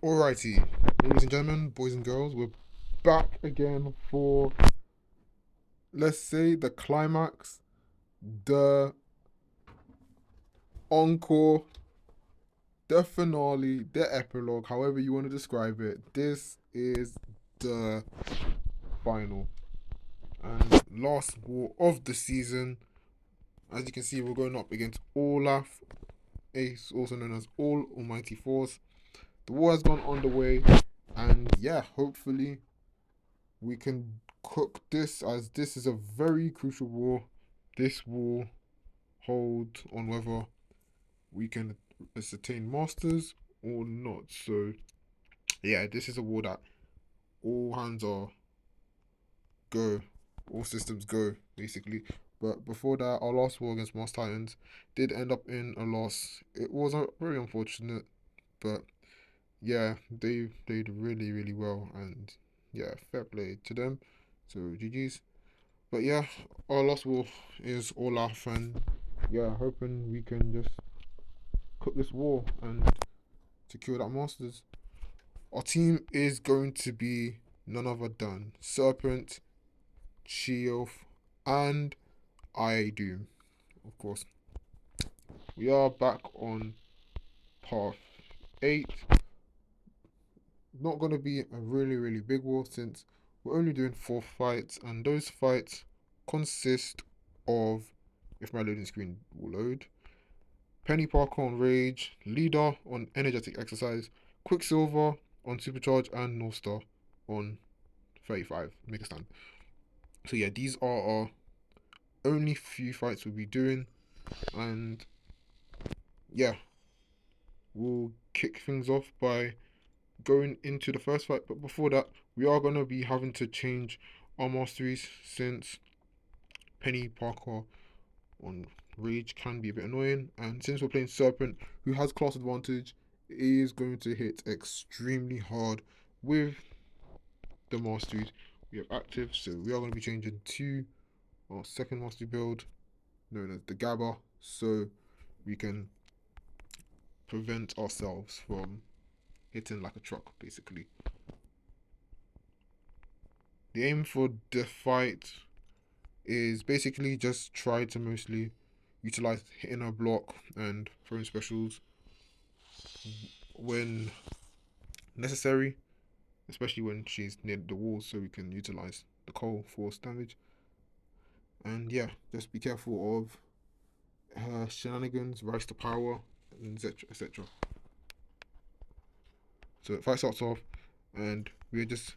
Alrighty, ladies and gentlemen, boys and girls, we're back again for, let's say, the climax, the encore, the finale, the epilogue, however you want to describe it. This is the final and last war of the season. As you can see, we're going up against Olaf, Ace, also known as All Almighty Force. The war has gone on the way, and yeah, hopefully we can cook this, as this is a very crucial war. This will hold on whether we can ascertain masters or not. So yeah, this is a war that all hands are go, all systems go basically. But before that, our last war against Mars Titans did end up in a loss. It was very unfortunate, but yeah, they played really well, and yeah, fair play to them. So GG's. But yeah, our last war is Olaf, and yeah, hoping we can just cook this war and secure that Masters. Our team is going to be none other than Serpent, Cheeilth, and Idoom. Of course, we are back on path 8. Not going to be a really big war since we're only doing 4 fights, and those fights consist of, if my loading screen will load, Penny Parker on Rage, Leader on Energetic Exercise, Quicksilver on Supercharge, and Northstar on 35 Mega Stand. So yeah, these are our only few fights we'll be doing, and yeah, we'll kick things off by going into the first fight. But before that, we are gonna be having to change our masteries since Penny Parker on Rage can be a bit annoying, and since we're playing Serpent, who has class advantage, is going to hit extremely hard with the masteries we have active. So we are going to be changing to our second mastery build, known as the Gabba, so we can prevent ourselves from hitting like a truck, basically. The aim for the fight is basically just try to mostly utilize hitting our block and throwing specials when necessary, especially when she's near the walls, so we can utilize the coal force damage. And yeah, just be careful of her shenanigans, rise to power, and etc. So the fight starts off, and we're just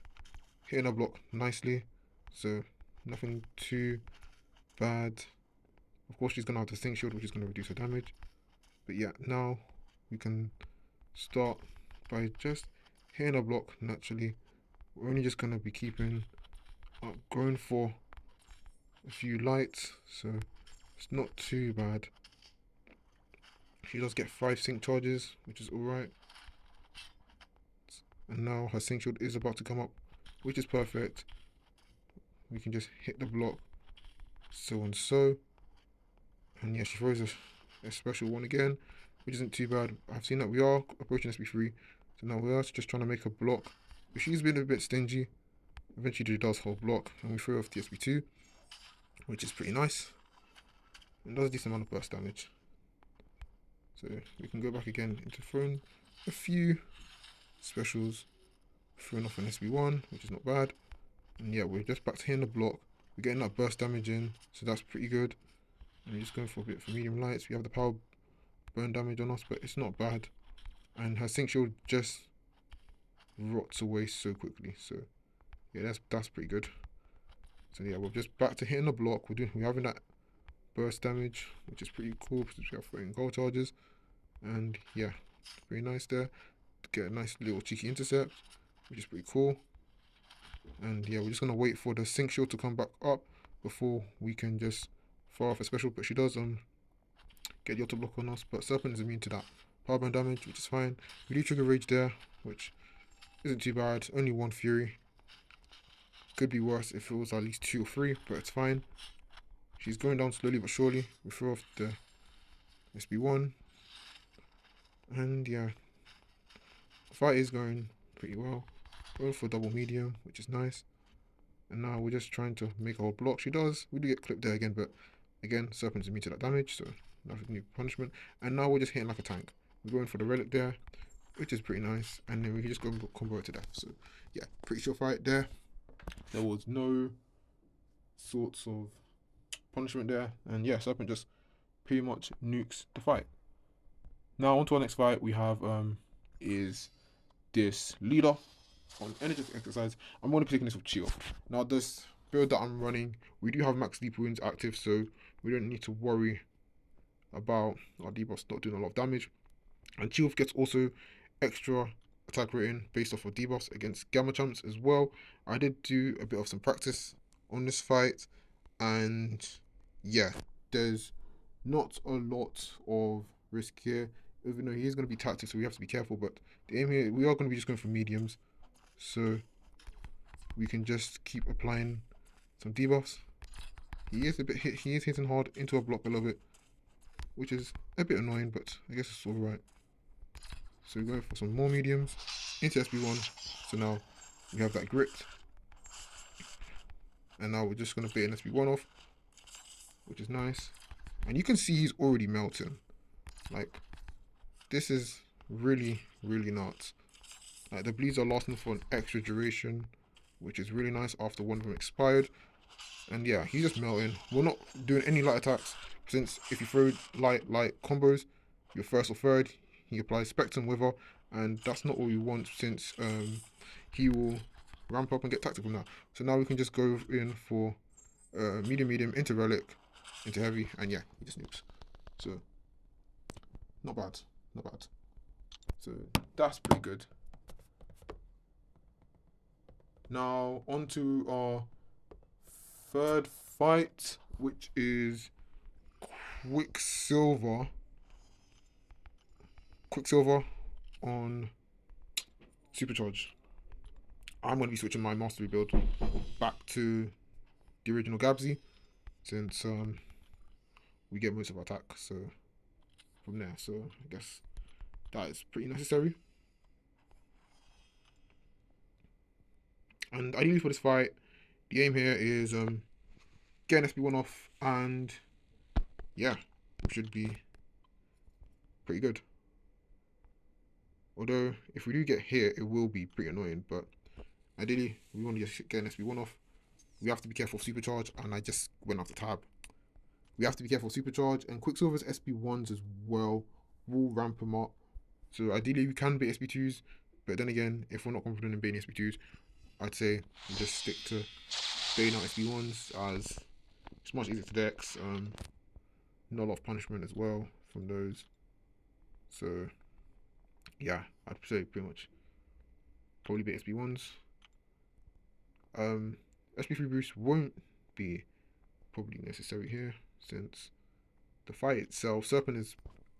hitting our block nicely, so nothing too bad. Of course, she's gonna have the Sync Shield, which is gonna reduce her damage. But yeah, now we can start by just hitting a block naturally. We're only just gonna be keeping up, going for a few lights, so it's not too bad. She does get 5 sync charges, which is alright. And now her sync shield is about to come up, which is perfect. We can just hit the block, so and so. And yeah, she throws a special one again, which isn't too bad. I've seen that we are approaching SB3, so now we are just trying to make a block. But she's been a bit stingy. Eventually she does hold block, and we throw off the SB2, which is pretty nice. And does a decent amount of burst damage. So we can go back again into throwing a few specials, throwing off an SB1, which is not bad. And yeah, we're just back to hitting the block. We're getting that burst damage in, so that's pretty good. And we're just going for a bit for medium lights. We have the power burn damage on us, but it's not bad. And her sync shield just rots away so quickly. So yeah, that's pretty good. So yeah, we're just back to hitting the block. We're having that burst damage, which is pretty cool because we have 14 gold charges. And yeah, very nice there. Get a nice little cheeky intercept, which is pretty cool. And yeah, we're just gonna wait for the sync shield to come back up before we can just fire off a special. But she does get the auto block on us. But Serpent is immune to that power burn damage, which is fine. We do trigger rage there, which isn't too bad. Only 1 fury. Could be worse if it was at least 2 or 3, but it's fine. She's going down slowly but surely. We throw off the SB1. And yeah, fight is going pretty well. Going for double medium, which is nice. And now we're just trying to make our block. She does. We do get clipped there again, but again, Serpent's immune to that damage, so nothing new punishment. And now we're just hitting like a tank. We're going for the relic there, which is pretty nice. And then we can just go and combo it to death. So yeah, pretty sure fight there. There was no sorts of punishment there. And yeah, Serpent just pretty much nukes the fight. Now on to our next fight. We have is this leader on energetic exercise. I'm going to be taking this with Cheeilth. Now this build that I'm running, we do have max deep wounds active, so we don't need to worry about our debuffs not doing a lot of damage. And Cheeilth gets also extra attack rating based off of debuffs against Gamma Champs as well. I did do a bit of some practice on this fight, and yeah, there's not a lot of risk here, even though he is going to be tactic, so we have to be careful. But the aim here, we are going to be just going for mediums, so we can just keep applying some debuffs. He is hitting hard into a block a little bit, which is a bit annoying, but I guess it's alright. So we're going for some more mediums into SB1. So now we have that grit. And now we're just going to bait an SB1 off, which is nice. And you can see he's already melting. Like, this is really, really nuts. Like, the bleeds are lasting for an extra duration, which is really nice after one of them expired. And yeah, he's just melting. We're not doing any light attacks, since if you throw light combos, your first or third, he applies Spectrum Wither, and that's not what we want, since he will ramp up and get tactical now. So now we can just go in for medium into relic, into heavy, and yeah, he just nukes. So not bad. So that's pretty good. Now on to our third fight, which is Quicksilver on Supercharge. I'm going to be switching my mastery build back to the original Gabsy, since we get most of our attack, so from there, so I guess that is pretty necessary. And ideally for this fight, the aim here is getting SB1 off, and yeah, it should be pretty good. Although, if we do get hit, it will be pretty annoying, but ideally, we want to just get an SB1 off. We have to be careful of Supercharge, and I just went off the tab. We have to be careful of Supercharge, and Quicksilver's SB1s as well will ramp him up. So ideally, we can bait SB2s, but then again, if we're not confident in baiting SB2s, I'd say we just stick to baiting out SB1s, as it's much easier to dex. Not a lot of punishment as well from those. So yeah, I'd say pretty much probably bait SB1s. SB3 boost won't be probably necessary here, since the fight itself, Serpent is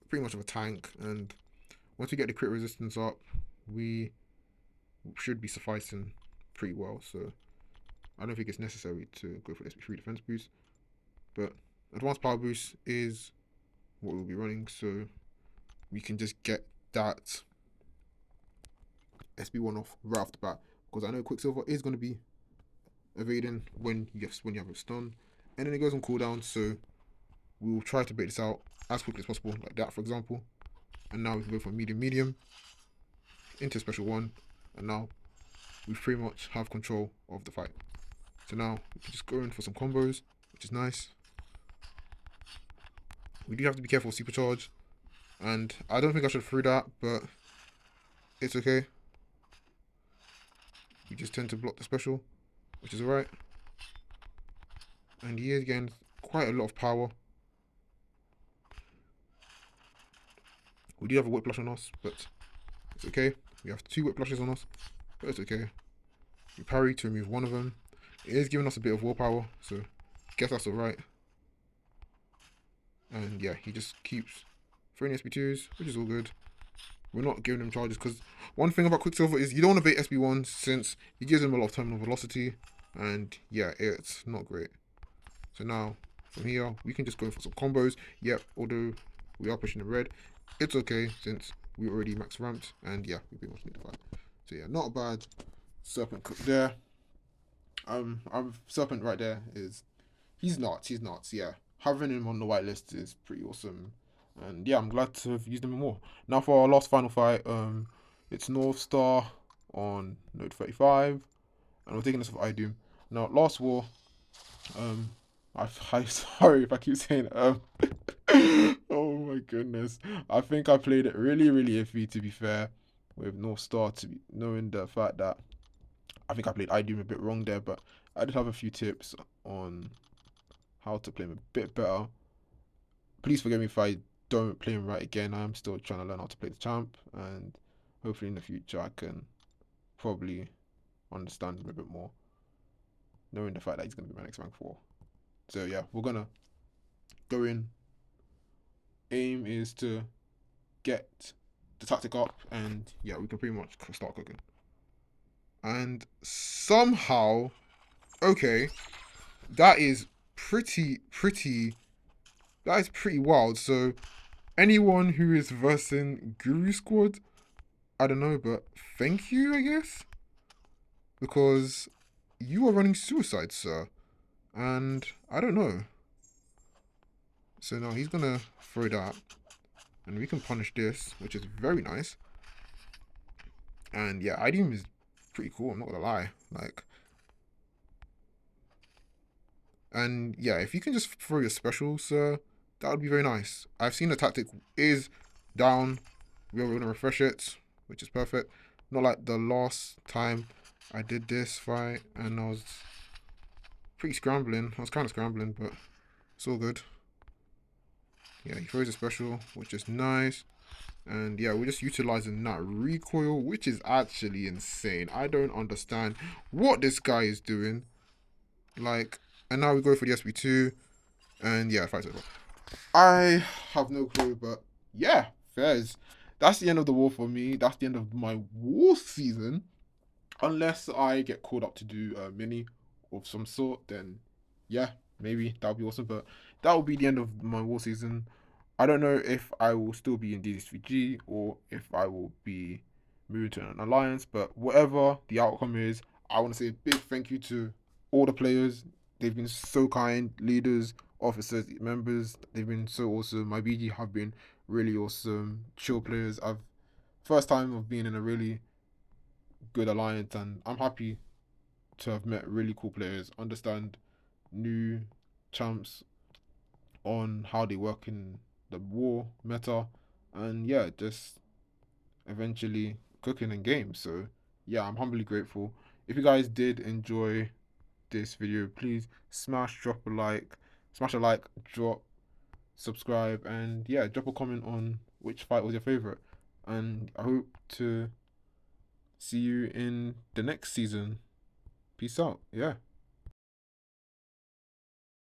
pretty much of a tank, and once we get the crit resistance up, we should be sufficing pretty well. So I don't think it's necessary to go for SB3 defense boost, but advanced power boost is what we'll be running, so we can just get that SB1 off right off the bat, because I know Quicksilver is going to be evading when you have a stun, and then it goes on cooldown, so we'll try to bait this out as quickly as possible, like that for example. And now we can go for medium into special 1, and now we pretty much have control of the fight. So now we can just go in for some combos, which is nice. We do have to be careful of Supercharge, and I don't think I should throw that, but it's okay. We just tend to block the special, which is alright. And he is getting quite a lot of power. We do have a whiplash on us, but it's okay. We have 2 whiplashes on us, but it's okay. We parry to remove one of them. It is giving us a bit of willpower, so I guess that's alright. And yeah, he just keeps throwing SB2s, which is all good. We're not giving him charges, because one thing about Quicksilver is you don't want to bait SB1s, since he gives him a lot of terminal velocity, and yeah, it's not great. So now, from here, we can just go for some combos. Yep, although we are pushing the red, it's okay, since we were already max ramped, and yeah, we pretty much need to fight. So yeah, not a bad Serpent cook there. Our Serpent right there is he's nuts. He's nuts. Yeah, having him on the whitelist is pretty awesome, and yeah, I'm glad to have used him more. Now for our last final fight, it's Northstar on node 35, and we're taking this with Idoom. Now last war, um, I'm sorry if I keep saying oh my goodness, I think I played it really iffy, to be fair, with Northstar, to be knowing the fact that I think I played Idoom a bit wrong there, but I did have a few tips on how to play him a bit better. Please forgive me if I don't play him right again. I am still trying to learn how to play the champ, and hopefully in the future I can probably understand him a bit more, knowing the fact that he's going to be my next rank 4. So yeah, we're going to go in. Aim is to get the tactic up, and yeah, we can pretty much start cooking. And somehow, okay, that is pretty wild. So anyone who is versing Guru Squad, I don't know, but thank you, I guess, because you are running suicide, sir, and I don't know. So now he's gonna throw that, and we can punish this, which is very nice. And yeah, Idoom is pretty cool, I'm not gonna lie. Like, and yeah, if you can just throw your special, sir, that would be very nice. I've seen the tactic is down. We're gonna refresh it, which is perfect. Not like the last time I did this fight, and I was pretty scrambling. I was kind of scrambling, but it's all good. Yeah, he throws a special, which is nice. And yeah, we're just utilizing that recoil, which is actually insane. I don't understand what this guy is doing. Like, and now we go for the SB2. And yeah, fight's over. I have no clue, but yeah, fairs. That's the end of the war for me. That's the end of my war season. Unless I get called up to do a mini of some sort, then yeah, maybe that would be awesome. But that will be the end of my war season. I don't know if I will still be in DD3G or if I will be moved to an alliance, but whatever the outcome is, I want to say a big thank you to all the players. They've been so kind, leaders, officers, members. They've been so awesome. My BG have been really awesome, chill players. I've first time of being in a really good alliance, and I'm happy to have met really cool players, understand new champs on how they work in the war meta, and yeah, just eventually cooking in games. So yeah, I'm humbly grateful. If you guys did enjoy this video, please drop a like, smash a like, drop, subscribe, and yeah, drop a comment on which fight was your favorite. And I hope to see you in the next season. Peace out. Yeah.